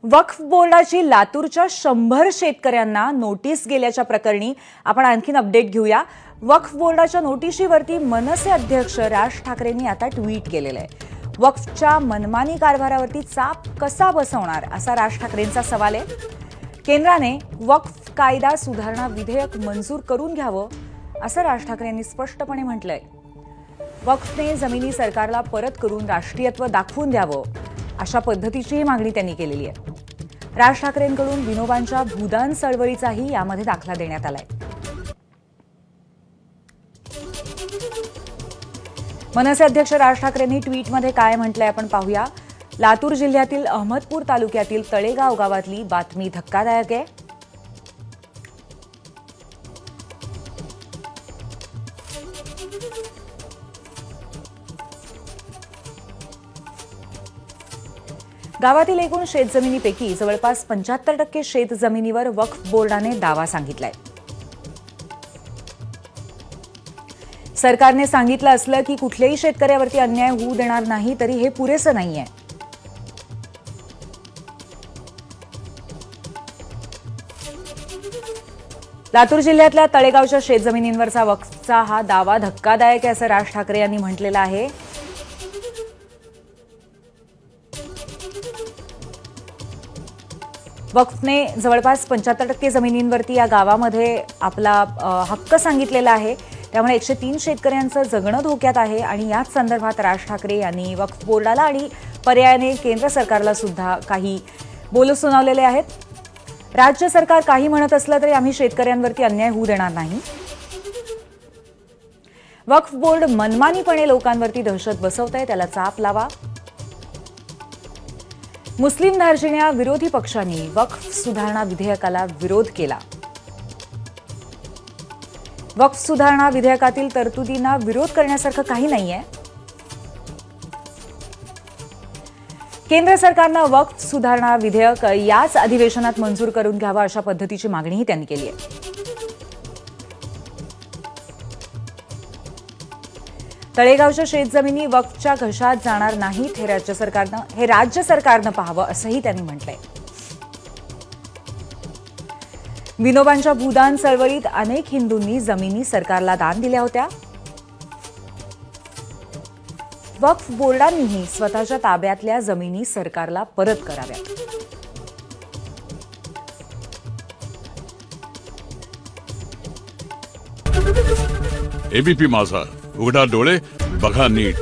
वक्फ बोर्डाची लातूरच्या 100 शेतकऱ्यांना नोटीस गेल्याच्या प्रकरणी आपण आणखीन अपडेट घेऊया। वक्फ बोर्डाच्या नोटिशीवरती मनसे अध्यक्ष राज ठाकरेंनी आता ट्विट केलेलं आहे। वक्फच्या मनमानी कारभारावरती चाप कसा बसवणार असा राज ठाकरेंचा सवाल आहे। केंद्राने वक्फ कायदा सुधारणा विधेयक मंजूर करून घ्यावं असं राज ठाकरेंनी स्पष्टपणे म्हटलंय। वक्फने जमिनी सरकारला परत करून राष्ट्रीयत्व दाखवून द्यावं अशा पद्धतीची मागणी त्यांनी केलेली आहे। राज ठाकरेंकडून विनोबांच्या भूदान चळवळीचाही यामध्ये दाखला देण्यात आलाय। मनसे अध्यक्ष राज ठाकरेंनी ट्विटमध्ये काय म्हटलंय आपण पाहूया। लातूर जिल्ह्यातील अहमदपूर तालुक्यातील तळेगाव गावातली बातमी धक्कादायक आहे। गावातील एकूण शेतजमिनीपैकी जवळपास 75% शेतजमिनीवर वक्फ बोर्डाने दावा सांगितलाय। सरकारने सांगितलं असलं की कुठल्याही शेतकऱ्यावरती अन्याय होऊ देणार नाही, तरी हे पुरेसं नाहीये। लातूर जिल्ह्यातल्या तळेगावच्या शेतजमिनींवरचा वक्फचा हा दावा धक्कादायक आहे असं राज ठाकरे यांनी म्हटलेलं आहे। वक्फने जवळपास 75% जमिनींवरती या गावामध्ये आपला हक्क सांगितलेला आहे। त्यामुळे 103 शेतकऱ्यांचं जगणं धोक्यात आहे आणि याच संदर्भात राज ठाकरे यांनी वक्फ बोर्डाला आणि पर्यायाने केंद्र सरकारला सुद्धा काही बोल सुनावलेले आहेत। राज्य सरकार काही म्हणत असलं तरी आम्ही शेतकऱ्यांवरती अन्याय होऊ देणार नाही। वक्फ बोर्ड मनमानीपणे लोकांवरती दहशत बसवतंय, त्याला चाप लावा। मुस्लिम धार्जिण्या विरोधी पक्षांनी वक्फ सुधारणा विधेयकाला विरोध केला। वक्फ सुधारणा विधेयकातील तरतुदींना विरोध करण्यासारखं काही नाहीये। केंद्र सरकारनं वक्फ सुधारणा विधेयक याच अधिवेशनात मंजूर करून घ्यावं अशा पद्धतीची मागणीही त्यांनी केली आहे। तळेगावच्या शेतजमिनी वक्फच्या घशात जाणार नाहीत, हे राज्य सरकारनं पाहावं असंही त्यांनी म्हटलंय। विनोबांच्या भूदान चळवळीत अनेक हिंदूंनी जमिनी सरकारला दान दिल्या होत्या। वक्फ बोर्डांनीही स्वतःच्या ताब्यातल्या जमिनी सरकारला परत कराव्यात। एबीपी माझा, उघडा डोळे बघा नीट।